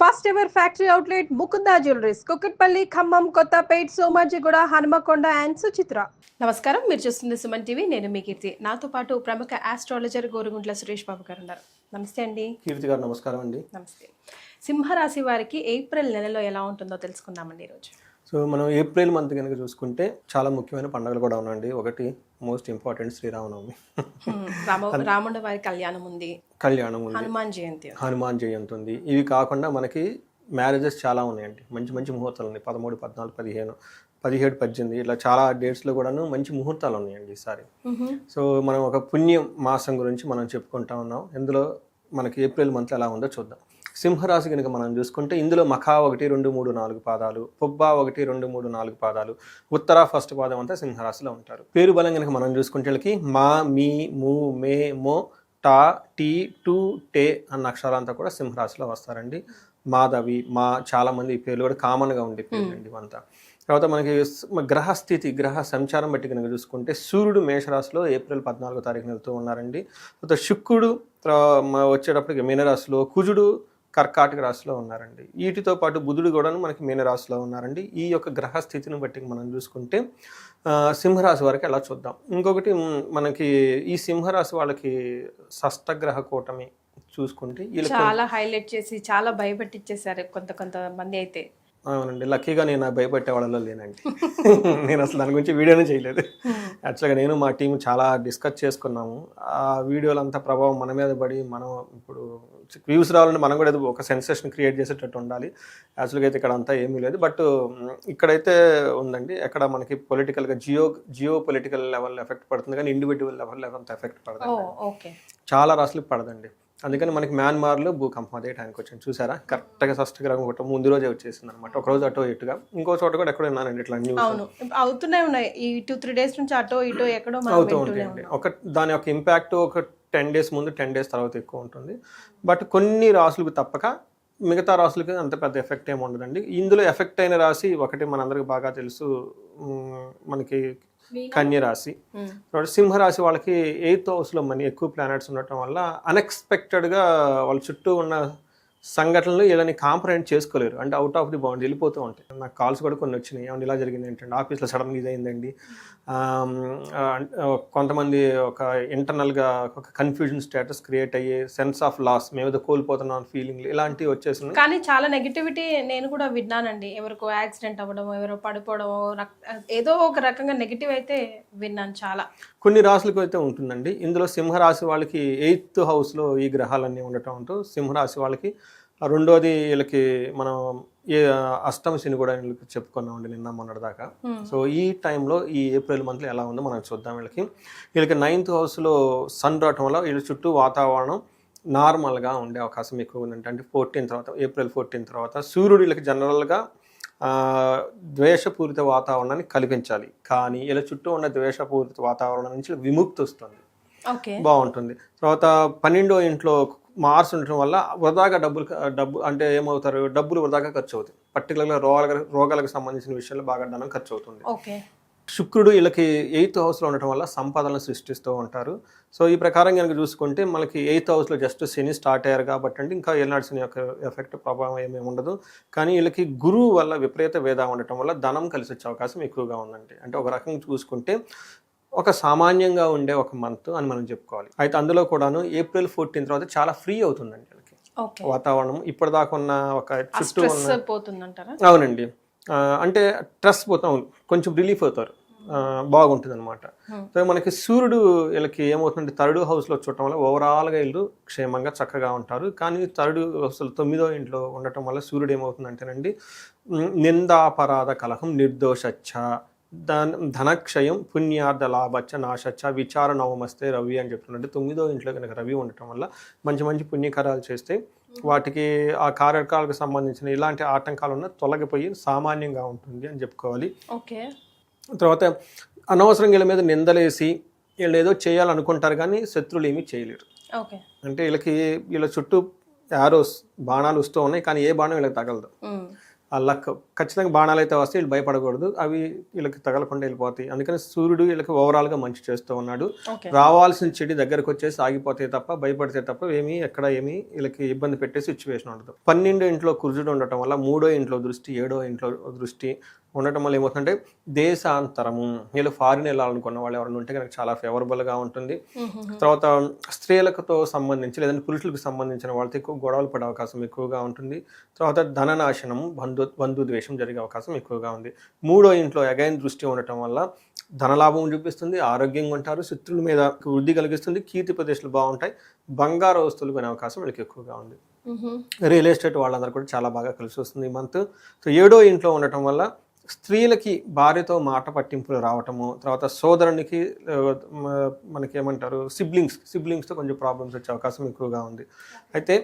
First ever factory outlet Mukunda jewelleries Kukatpally, Khammam, Kothapet, Somajiguda, Hanamkonda and Suchitra. నమస్కారం, మీరు చూస్తుంది సుమన్ టీవీ. నేను మీ కీర్తి. నాతో పాటు ప్రముఖ ఆస్ట్రాలజర్ గోరుగుంట్ల సురేష్ బాబు గారు ఉన్నారు. నమస్తే అండి. కీర్తి గారు నమస్కారం అండి. నమస్తే. సింహరాశి వారికి ఏప్రిల్ నెలలో ఎలా ఉంటుందో తెలుసుకుందామండి ఈరోజు. సో మనం ఏప్రిల్ మంత్ కనుక చూసుకుంటే చాలా ముఖ్యమైన పండుగలు కూడా ఉన్నాయండి. ఒకటి మోస్ట్ ఇంపార్టెంట్ శ్రీరామనవమి, రాముడి వారి కళ్యాణం ఉంది, హనుమాన్ జయంతి ఉంది. ఇవి కాకుండా మనకి మ్యారేజెస్ చాలా ఉన్నాయండి. మంచి మంచి ముహూర్తాలు ఉన్నాయి. 13, 14, 15, 17, 18 ఇట్లా చాలా డేట్స్లో కూడాను మంచి ముహూర్తాలు ఉన్నాయండి ఈసారి. సో మనం ఒక పుణ్య మాసం గురించి మనం చెప్పుకుంటా ఉన్నాం. ఇందులో మనకి ఏప్రిల్ మంత్ ఎలా ఉందో చూద్దాం. సింహరాశి కనుక మనం చూసుకుంటే ఇందులో మఖా 1, 2, 3, 4 పాదాలు, పుబ్బ 1, 2, 3, 4 పాదాలు, ఉత్తర ఫస్ట్ పాదం అంతా సింహరాశిలో ఉంటారు. పేరు బలం కనుక మనం చూసుకుంటే వీళ్ళకి మా, మీ, ము, మే, మో, టా, టీ, టు, టే అన్న అక్షరాలంతా కూడా సింహరాశిలో వస్తారండి. మాధవి, మా, చాలా మంది ఈ పేర్లు కూడా కామన్గా ఉండే పేర్లు అండి ఇవంతా. తర్వాత మనకి గ్రహస్థితి, గ్రహ సంచారం బట్టి కనుక చూసుకుంటే సూర్యుడు మేషరాశిలో ఏప్రిల్ 14వ తారీఖున వెళ్తూ ఉన్నారండి. తర్వాత శుక్రుడు వచ్చేటప్పటికి మీనరాశిలో, కుజుడు కర్కాటక రాశిలో ఉన్నారండి. వీటితో పాటు బుధుడు కూడా మనకి మీనరాశిలో ఉన్నారండి. ఈ యొక్క గ్రహస్థితిని బట్టి మనం చూసుకుంటే సింహరాశి వరకు ఎలా చూద్దాం. ఇంకొకటి మనకి ఈ సింహరాశి వాళ్ళకి షష్టగ్రహ కూటమి చూసుకుంటే చాలా హైలైట్ చేసి చాలా భయపెట్టించేసారు కొంతమంది అయితే. అవునండి, లక్కీగా నేను భయపట్టే వాళ్ళలో లేనండి. నేను అసలు దాని గురించి వీడియోనే చేయలేదు. యాక్చువల్గా నేను మా టీం చాలా డిస్కస్ చేసుకున్నాము. ఆ వీడియోలు అంతా ప్రభావం మన మీద పడి మనం ఇప్పుడు వ్యూస్ రావాలంటే మనం కూడా ఒక సెన్సేషన్ క్రియేట్ చేసేటట్టు ఉండాలి. యాక్చువల్గా అయితే ఇక్కడ అంతా ఏమీ లేదు. బట్ ఇక్కడైతే ఉందండి. ఎక్కడ మనకి పొలిటికల్గా జియో పొలిటికల్ లెవెల్ ఎఫెక్ట్ పడుతుంది, కానీ ఇండివిజువల్ లెవెల్ అంత ఎఫెక్ట్ పడదండి. చాలా రాష్ట్రాలకు పడదండి. అందుకని మనకి మ్యాన్మార్లో భూకంపం అదే టైంకి వచ్చింది. చూసారా, కరెక్ట్గా షష్టగ్రహం ఒకటి ముందు రోజే వచ్చేసింది అనమాట. ఒక రోజు అటో ఇటుగా. ఇంకో చోట కూడా ఎక్కడో విన్నానండి ఇట్లా న్యూస్ అవుతూనే ఉన్నాయి. ఈ 2-3 డేస్ నుంచి అటో ఇటో ఎక్కడో అవుతూ ఉంటాయండి. దాని యొక్క ఇంపాక్ట్ ఒక 10 డేస్ ముందు, 10 డేస్ తర్వాత ఎక్కువ ఉంటుంది. బట్ కొన్ని రాసులకు తప్పక మిగతా రాసులకి అంత పెద్ద ఎఫెక్ట్ ఏమి ఉండదండి. ఇందులో ఎఫెక్ట్ అయిన రాశి ఒకటి మనందరికి బాగా తెలుసు, మనకి కన్యరాశి. సింహరాశి వాళ్ళకి 8th హౌస్లో మనీ ఎక్కువ ప్లానెట్స్ ఉండటం వల్ల అన్ఎక్స్పెక్టెడ్గా వాళ్ళ చుట్టూ ఉన్న సంఘటనలు వీళ్ళని కాంప్రహెండ్ చేసుకోలేరు. అంటే అవుట్ ఆఫ్ ది బౌండ్ వెళ్ళిపోతూ ఉంటాయి. నాకు కాల్స్ కూడా కొన్ని వచ్చినాయి, ఏమన్నా ఇలా జరిగింది ఏంటంటే ఆఫీస్లో సడన్గా ఇది అయిందండి. కొంతమంది ఒక ఇంటర్నల్గా ఒక కన్ఫ్యూజన్ స్టేటస్ క్రియేట్ అయ్యి సెన్స్ ఆఫ్ లాస్, మేము ఏదో కోల్పోతున్నాం ఫీలింగ్, ఇలాంటివి వచ్చేసింది. కానీ చాలా నెగిటివిటీ నేను కూడా విన్నానండి. ఎవరికో యాక్సిడెంట్ అవ్వడం, ఎవరో పడిపోవడం, ఏదో ఒక రకంగా నెగిటివ్ అయితే విన్నాను చాలా. కొన్ని రాశులకు అయితే ఉంటుందండి. ఇందులో సింహరాశి వాళ్ళకి 8th హౌస్లో ఈ గ్రహాలన్నీ ఉండటం ఉంటూ సింహరాశి వాళ్ళకి రెండోది వీళ్ళకి మనం అష్టమ శని కూడా వీళ్ళకి చెప్పుకున్నామండి నిన్న మొన్నటి దాకా. సో ఈ టైంలో ఈ ఏప్రిల్ మంత్లో ఎలా ఉందో మనం చూద్దాం. వీళ్ళకి 9th హౌస్లో సన్ రావటం వల్ల వీళ్ళ చుట్టూ వాతావరణం నార్మల్గా ఉండే అవకాశం ఎక్కువ ఉందంటే. అంటే ఏప్రిల్ 14 తర్వాత సూర్యుడు వీళ్ళకి జనరల్గా ద్వేషపూరిత వాతావరణాన్ని కల్పించాలి, కానీ ఇలా చుట్టూ ఉన్న ద్వేషపూరిత వాతావరణం నుంచి విముక్తి వస్తుంది, బాగుంటుంది. తర్వాత 12వ ఇంట్లో మార్స్ ఉండటం వల్ల వృధాగా డబ్బు అంటే ఏమవుతారు, డబ్బులు వృధాగా ఖర్చు అవుతాయి. పర్టికులర్గా రోగాలకు సంబంధించిన విషయాల్లో బాగా ధనం ఖర్చు అవుతుంది. శుక్రుడు వీళ్ళకి 8th హౌస్లో ఉండటం వల్ల సంపదలను సృష్టిస్తూ ఉంటారు. సో ఈ ప్రకారం కనుక చూసుకుంటే మనకి 8th హౌస్లో జస్ట్ శని స్టార్ట్ అయ్యారు కాబట్టి అండి, ఇంకా ఏనాడు శని యొక్క ఎఫెక్ట్ ప్రభావం ఏమేమి ఉండదు. కానీ వీళ్ళకి గురువు వల్ల విపరీత వేద ఉండటం వల్ల ధనం కలిసి వచ్చే అవకాశం ఎక్కువగా ఉందండి. అంటే ఒక రకంగా చూసుకుంటే ఒక సామాన్యంగా ఉండే ఒక మంత్ అని మనం చెప్పుకోవాలి. అయితే అందులో కూడాను ఏప్రిల్ 14 తర్వాత చాలా ఫ్రీ అవుతుందండి వీళ్ళకి వాతావరణం. ఇప్పటిదాకా ఉన్న ఒక చుట్టూ ఉన్న అవునండి, అంటే స్ట్రెస్ పోతాం, కొంచెం రిలీఫ్ అవుతారు, బాగుంటుంది అనమాట. సో మనకి సూర్యుడు వీళ్ళకి ఏమవుతుందంటే 3rd హౌస్లో చూడటం వల్ల ఓవరాల్గా వీళ్ళు క్షేమంగా చక్కగా ఉంటారు. కానీ 3rd హౌస్లో 9వ ఇంట్లో ఉండటం వల్ల సూర్యుడు ఏమవుతుందంటేనండి నిందాపరాధ కలహం, నిర్దోషచ్చ, ధనక్షయం, పుణ్యార్థ లాభచ్చ, నాశచ్చ, విచార నవమస్తే రవి అని చెప్తుందంటే 9వ ఇంట్లో కనుక రవి ఉండటం వల్ల మంచి మంచి పుణ్యకార్యాలు చేస్తే వాటికి ఆ కార్యకాలకు సంబంధించిన ఇలాంటి ఆటంకాలు ఉన్న తొలగిపోయి సామాన్యంగా ఉంటుంది అని చెప్పుకోవాలి. తర్వాత అనవసరంగా వీళ్ళ మీద నిందలేసి వీళ్ళు ఏదో చేయాలనుకుంటారు కానీ శత్రువులు ఏమీ చేయలేరు. అంటే వీళ్ళ చుట్టూ యారోస్, బాణాలు వస్తూ ఉన్నాయి, కానీ ఏ బాణం వీళ్ళకి తగలదు. ఆ లక్ ఖచ్చితంగా బాణాలు అయితే వస్తే వీళ్ళు భయపడకూడదు, అవి వీళ్ళకి తగలకుండా వెళ్ళిపోతాయి. అందుకని సూర్యుడు వీళ్ళకి ఓవరాల్గా మంచి చేస్తూ ఉన్నాడు. రావాల్సిన చెడు దగ్గరకు వచ్చేసి ఆగిపోతే తప్ప, భయపడితే తప్ప ఎక్కడ ఏమీ వీళ్ళకి ఇబ్బంది పెట్టే సిచ్యువేషన్ ఉండదు. 12 ఇంట్లో కుజుడు ఉండటం వల్ల 3వ ఇంట్లో దృష్టి, 7వ ఇంట్లో దృష్టి ఉండటం వల్ల ఏమవుతుందంటే దేశాంతరము, వీళ్ళు ఫారిన్ వెళ్ళాలనుకున్న వాళ్ళు ఎవరైనా ఉంటే కనుక చాలా ఫేవరబుల్గా ఉంటుంది. తర్వాత స్త్రీలతో సంబంధించి లేదంటే పురుషులకు సంబంధించిన వాళ్ళతో ఎక్కువ గొడవలు పడే అవకాశం ఎక్కువగా ఉంటుంది. తర్వాత ధననాశనము, బంధుద్వేషం జరిగే అవకాశం ఎక్కువగా ఉంది. 3వ ఇంట్లో అగైన్ దృష్టి ఉండటం వల్ల ధనలాభం చూపిస్తుంది, ఆరోగ్యంగా ఉంటారు, శత్రువుల మీద వృద్ధి కలిగిస్తుంది, కీర్తి ప్రదేశాలు బాగుంటాయి, బంగారు వస్తువులు కొనే అవకాశం వీళ్ళకి ఎక్కువగా ఉంది. రియల్ ఎస్టేట్ వాళ్ళందరూ కూడా చాలా బాగా కలిసి వస్తుంది ఈ మంత్. సో 7వ ఇంట్లో ఉండటం వల్ల స్త్రీలకి భార్యతో మాట పట్టింపులు రావటము, తర్వాత సోదరునికి మనకి ఏమంటారు సిబ్లింగ్స్తో కొంచెం ప్రాబ్లమ్స్ వచ్చే అవకాశం ఎక్కువగా ఉంది. అయితే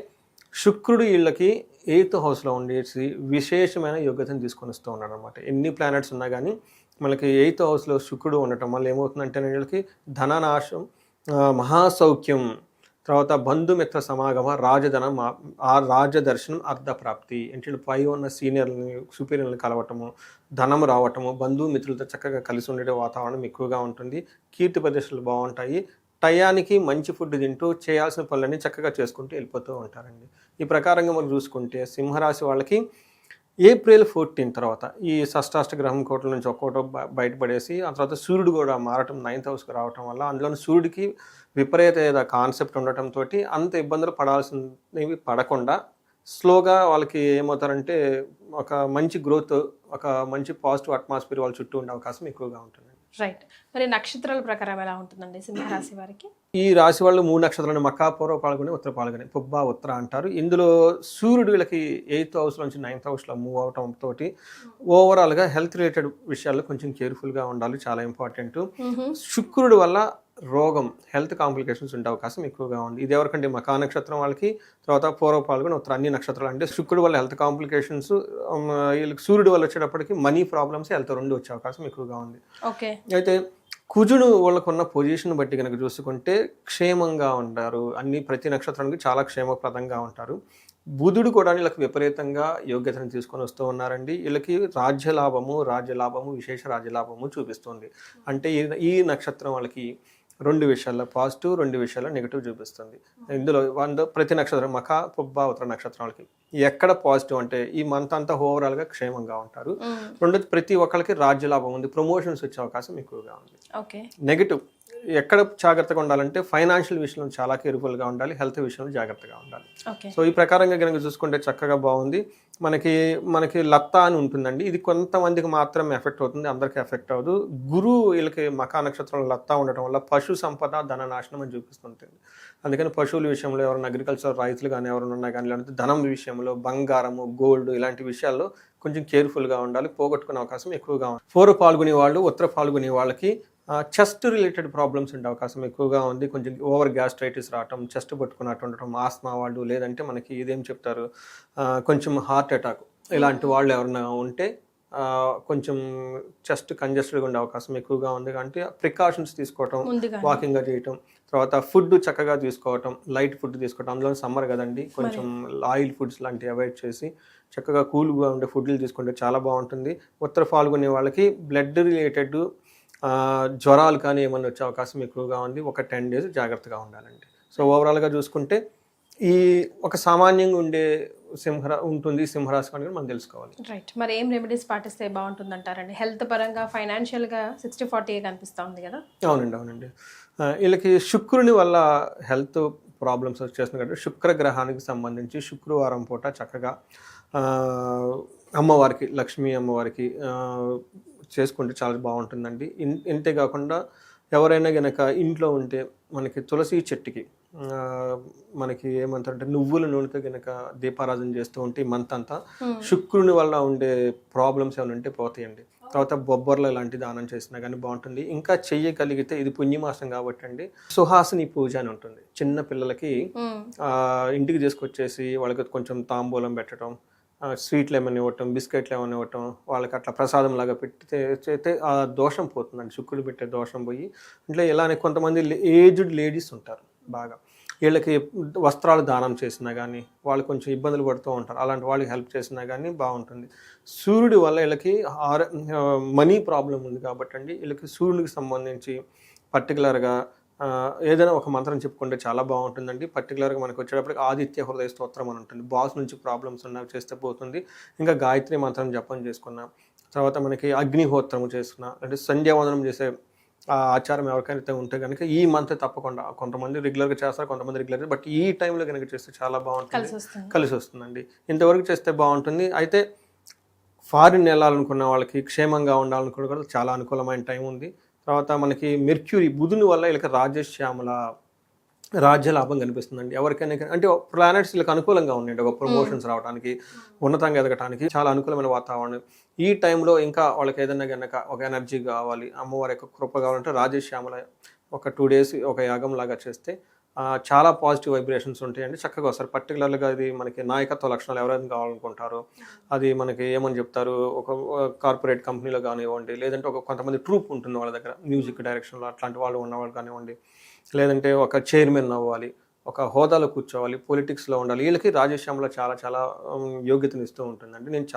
శుక్రుడు వీళ్ళకి 8th హౌస్లో ఉండేసి విశేషమైన యోగ్యతను తీసుకొని వస్తూ ఉన్నాడు అనమాట. ఎన్ని ప్లానెట్స్ ఉన్నా కానీ మనకి 8th హౌస్లో శుక్రుడు ఉండటం వల్ల ఏమవుతుందంటే వీళ్ళకి ధననాశం, మహాసౌఖ్యం, తర్వాత బంధుమిత్ర సమాగమ, రాజధనం, రాజదర్శనం, అర్ధప్రాప్తి. అంటే పై ఉన్న సీనియర్లని సుపీరియర్లను కలవటము, ధనం రావటము, బంధుమిత్రులతో చక్కగా కలిసి ఉండే వాతావరణం ఎక్కువగా ఉంటుంది, కీర్తి ప్రదేశాలు బాగుంటాయి, టయానికి మంచి ఫుడ్ తింటూ చేయాల్సిన పనులన్నీ చక్కగా చేసుకుంటూ వెళ్ళిపోతూ ఉంటారండి. ఈ ప్రకారంగా మనం చూసుకుంటే సింహరాశి వాళ్ళకి April 14 తర్వాత ఈ షష్టాష్ట గ్రహం కోట్ల నుంచి ఒక్కోటో బయటపడేసి ఆ తర్వాత సూర్యుడు కూడా మారటం 9th హౌస్కి రావటం వల్ల అందులోని సూర్యుడికి విపరీత కాన్సెప్ట్ ఉండటంతో అంత ఇబ్బందులు పడాల్సినవి పడకుండా స్లోగా వాళ్ళకి ఏమవుతారంటే ఒక మంచి గ్రోత్, ఒక మంచి పాజిటివ్ అట్మాస్ఫియర్ వాళ్ళ చుట్టూ ఉండే అవకాశం ఎక్కువగా ఉంటుంది. రైట్. మరి నక్షత్రాల ప్రకారం ఎలా ఉంటుందండి సింహరాశి వారికి? ఈ రాశి వాళ్ళు 3 నక్షత్రాలు మకా, పూర్వ పాల్గొని, ఉత్తర పాల్గొని, పుబ్బ, ఉత్తర అంటారు. ఇందులో సూర్యుడు వీళ్ళకి 8th హౌస్ నుంచి 9th హౌస్లో మూవ్ అవటం తోటి ఓవరాల్గా హెల్త్ రిలేటెడ్ విషయాల్లో కొంచెం కేర్ఫుల్గా ఉండాలి, చాలా ఇంపార్టెంట్. శుక్రుడు వల్ల రోగం, హెల్త్ కాంప్లికేషన్స్ ఉండే అవకాశం ఎక్కువగా ఉంది. ఇది ఎవరికంటే మకా నక్షత్రం వాళ్ళకి, తర్వాత పూర్వ పాల్గొని, ఉత్తర అన్ని నక్షత్రాలు. అంటే శుక్రుడు వల్ల హెల్త్ కాంప్లికేషన్స్, వీళ్ళకి సూర్యుడు వల్ల వచ్చేటప్పటికి మనీ ప్రాబ్లమ్స్, హెల్త్ రెండు వచ్చే అవకాశం ఎక్కువగా ఉంది. అయితే కుజుడు వాళ్ళకున్న పొజిషన్ బట్టి కనుక చూసుకుంటే క్షేమంగా ఉంటారు, ప్రతి నక్షత్రానికి చాలా క్షేమప్రదంగా ఉంటారు. బుధుడు కూడా వీళ్ళకి విపరీతంగా యోగ్యతను తీసుకొని వస్తూ ఉన్నారండి. వీళ్ళకి రాజ్యలాభము, విశేష రాజ్యలాభము చూపిస్తుంది. అంటే ఈ నక్షత్రం వాళ్ళకి 2 విషయాల్లో పాజిటివ్, 2 విషయాల్లో నెగిటివ్ చూపిస్తుంది. ఇందులో ప్రతి నక్షత్రం మఖ, పుబ్బ, ఉత్తర నక్షత్రాలకి ఎక్కడ పాజిటివ్ అంటే ఈ మంత్ అంతా ఓవరాల్గా క్షేమంగా ఉంటారు. రెండోది ప్రతి ఒక్కరికి రాజ్యలాభం ఉంది, ప్రమోషన్స్ వచ్చే అవకాశం ఎక్కువగా ఉంది. నెగిటివ్ ఎక్కడ జాగ్రత్తగా ఉండాలంటే ఫైనాన్షియల్ విషయంలో చాలా కేర్ఫుల్గా ఉండాలి, హెల్త్ విషయంలో జాగ్రత్తగా ఉండాలి. సో ఈ ప్రకారంగా కనుక చూసుకుంటే చక్కగా బాగుంది. మనకి లత్తా అని ఉంటుందండి, ఇది కొంతమందికి మాత్రమే ఎఫెక్ట్ అవుతుంది, అందరికీ ఎఫెక్ట్ అవ్వదు. గురువు వీళ్ళకి మకా నక్షత్రంలో లత్తా ఉండటం వల్ల పశు సంపద, ధన నాశనం అని చూపిస్తుంటుంది. అందుకని పశువుల విషయంలో ఎవరైనా అగ్రికల్చర్ రైతులు కానీ ఎవరైనా ఉన్నా కానీ, లేదంటే ధనం విషయంలో బంగారము, గోల్డ్ ఇలాంటి విషయాల్లో కొంచెం కేర్ఫుల్గా ఉండాలి, పోగొట్టుకునే అవకాశం ఎక్కువగా ఉంది. పూర్వ పాల్గొనే వాళ్ళు, ఉత్తర పాల్గొనే వాళ్ళకి చెస్ట్ రిలేటెడ్ ప్రాబ్లమ్స్ ఉండే అవకాశం ఎక్కువగా ఉంది. కొంచెం ఓవర్ గ్యాస్ట్రైటిస్ రావటం, చెస్ట్ పట్టుకున్నట్టు ఉండటం, ఆస్మా వాళ్ళు, లేదంటే మనకి ఇదేం చెప్తారు కొంచెం హార్ట్ అటాక్, ఇలాంటి వాళ్ళు ఎవరైనా ఉంటే కొంచెం చెస్ట్ కంజెస్టెడ్గా ఉండే అవకాశం ఎక్కువగా ఉంది. అంటే ప్రికాషన్స్ తీసుకోవటం, వాకింగ్గా చేయటం, తర్వాత ఫుడ్ చక్కగా తీసుకోవటం, లైట్ ఫుడ్ తీసుకోవటం. అందులో సమ్మర్ కదండి, కొంచెం ఆయిల్ ఫుడ్స్ లాంటివి అవాయిడ్ చేసి చక్కగా కూల్గా ఉండే ఫుడ్లు తీసుకుంటే చాలా బాగుంటుంది. ఉత్తర పాల్గొనే వాళ్ళకి బ్లడ్ రిలేటెడ్ జ్వరాలు కానీ ఏమన్నా వచ్చే అవకాశం ఎక్కువగా ఉంది. ఒక 10 days జాగ్రత్తగా ఉండాలండి. సో ఓవరాల్గా చూసుకుంటే ఈ ఒక సామాన్యంగా ఉండే సింహరాశి అని మనం తెలుసుకోవాలి. రైట్. మరి ఏం రెమెడీస్ పాటిస్తే బాగుంటుంది అంటారండి? హెల్త్ పరంగా, ఫైనాన్షియల్గా 60-40 కనిపిస్తూ ఉంది కదా? అవునండి. వీళ్ళకి శుక్రుని వల్ల హెల్త్ ప్రాబ్లమ్స్ వచ్చేస్తున్నాయి కాబట్టి శుక్ర గ్రహానికి సంబంధించి శుక్రవారం పూట చక్కగా అమ్మవారికి, లక్ష్మీ అమ్మవారికి చేసుకుంటే చాలా బాగుంటుందండి. ఇంతే కాకుండా ఎవరైనా గనక ఇంట్లో ఉంటే మనకి తులసి చెట్టుకి మనకి ఏమంటారంటే నువ్వుల నూనెతో గనక దీపారాధన చేస్తూ ఉంటే ఈ మంత్ అంతా శుక్రుని వల్ల ఉండే ప్రాబ్లమ్స్ ఏమైనా ఉంటే పోతాయండి. తర్వాత బొబ్బర్లు ఇలాంటి దానం చేసినా కానీ బాగుంటుంది. ఇంకా చెయ్యగలిగితే ఇది పుణ్యమాసం కాబట్టి అండి సుహాసిని పూజ అని ఉంటుంది. చిన్న పిల్లలకి ఇంటికి తీసుకొచ్చేసి వాళ్ళకి కొంచెం తాంబూలం పెట్టడం, స్వీట్లు ఏమైనా ఇవ్వటం, బిస్కెట్లు ఏమైనా ఇవ్వటం, వాళ్ళకి అట్లా ప్రసాదం లాగా పెడితే ఆ దోషం పోతుందండి, శుక్రుడు పెట్టే దోషం పోయి. ఇట్లా ఇలానే కొంతమంది ఏజ్డ్ లేడీస్ ఉంటారు బాగా, వీళ్ళకి వస్త్రాలు దానం చేసినా కానీ వాళ్ళు కొంచెం ఇబ్బందులు పడుతూ ఉంటారు, అలాంటి వాళ్ళకి హెల్ప్ చేసినా కానీ బాగుంటుంది. సూర్యుడి వల్ల వీళ్ళకి మనీ ప్రాబ్లం ఉంది కాబట్టి అండి, వీళ్ళకి సూర్యుడికి సంబంధించి పర్టికులర్గా ఏదైనా ఒక మంత్రం చెప్పుకుంటే చాలా బాగుంటుందండి. పర్టికులర్గా మనకు వచ్చేటప్పటికి ఆదిత్య హృదయ స్తోత్రం అని ఉంటుంది, బాస్ నుంచి ప్రాబ్లమ్స్ ఉన్నవి చేస్తే పోతుంది. ఇంకా గాయత్రి మంత్రం జపం చేసుకున్నాం, తర్వాత మనకి అగ్నిహోత్రము చేసుకున్నా, అంటే సంధ్యావందనం చేసే ఆచారం ఎవరికైతే ఉంటే కనుక ఈ మంత్ తప్పకుండా, కొంతమంది రెగ్యులర్గా చేస్తారు, కొంతమంది రెగ్యులర్, బట్ ఈ టైంలో కనుక చేస్తే చాలా బాగుంటుంది, కలిసి వస్తుందండి. ఇంతవరకు చేస్తే బాగుంటుంది. అయితే ఫారిన్ వెళ్ళాలనుకున్న వాళ్ళకి, క్షేమంగా ఉండాలనుకున్న కూడా చాలా అనుకూలమైన టైం ఉంది. తర్వాత మనకి మెర్క్యూరీ బుధుని వల్ల వీళ్ళకి రాజశ్యామల రాజ్య లాభం కనిపిస్తుందండి. ఎవరికైనా అంటే ప్లానెట్స్ వీళ్ళకి అనుకూలంగా ఉన్నాయండి, ఒక ప్రమోషన్స్ రావడానికి, ఉన్నతంగా ఎదగటానికి చాలా అనుకూలమైన వాతావరణం. ఈ టైంలో ఇంకా వాళ్ళకి ఏదైనా కనుక ఒక ఎనర్జీ కావాలి, అమ్మవారి యొక్క కృప కావాలంటే రాజశ్యామల ఒక 2 days ఒక యాగం లాగా చేస్తే చాలా పాజిటివ్ వైబ్రేషన్స్ ఉంటాయండి, చక్కగా వస్తారు. పర్టికులర్గా ఇది మనకి నాయకత్వ లక్షణాలు ఎవరైనా కావాలనుకుంటారో అది మనకి ఏమని చెప్తారు, ఒక కార్పొరేట్ కంపెనీలో కానివ్వండి, లేదంటే కొంతమంది ట్రూప్ ఉంటుంది వాళ్ళ దగ్గర, మ్యూజిక్ డైరెక్షన్లో అట్లాంటి వాళ్ళు ఉన్నవాళ్ళు కానివ్వండి, లేదంటే ఒక చైర్మన్ అవ్వాలి, ఒక హోదాలో కూర్చోవాలి, పొలిటిక్స్లో ఉండాలి, వీళ్ళకి రాజశ్యామలో చాలా చాలా యోగ్యతను ఇస్తూ ఉంటుందండి. నేను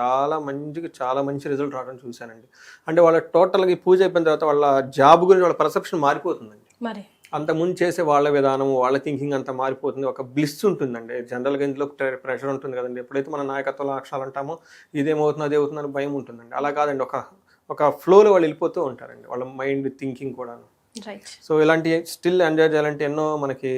చాలా మంచి రిజల్ట్ రావడం చూశానండి. అంటే వాళ్ళ టోటల్గా ఈ పూజ అయిపోయిన తర్వాత వాళ్ళ జాబ్ గురించి వాళ్ళ పర్సెప్షన్ మారిపోతుందండి. మరి అంతకుముందు చేసే వాళ్ళ విధానం, వాళ్ళ థింకింగ్ అంతా మారిపోతుంది. ఒక బ్లిస్ ఉంటుందండి. జనరల్గా ఇందులో ప్రెషర్ ఉంటుంది కదండి. ఎప్పుడైతే మన నాయకత్వ లక్షణాలు అంటామో ఇదేమవుతుంది అదే అవుతుందని భయం ఉంటుందండి. అలా కాదండి, ఒక ఫ్లోలో వాళ్ళు వెళ్ళిపోతూ ఉంటారండి, వాళ్ళ మైండ్ థింకింగ్ కూడాను. సో ఇలాంటి స్టిల్ ఎంజాయ్ చేయాలంటే ఎన్నో మనకి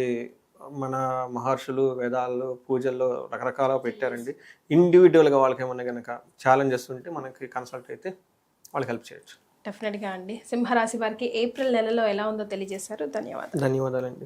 మన మహర్షులు వేదాల్లో పూజల్లో రకరకాల పెట్టారండి. ఇండివిజువల్గా వాళ్ళకి ఏమన్నా కనుక ఛాలెంజెస్ ఉంటే మనకి కన్సల్ట్ అయితే వాళ్ళకి హెల్ప్ చేయొచ్చు. డెఫినెట్గా అండి. సింహరాశి వారికి ఏప్రిల్ నెలలో ఎలా ఉందో తెలియజేశారు. ధన్యవాదాలండి.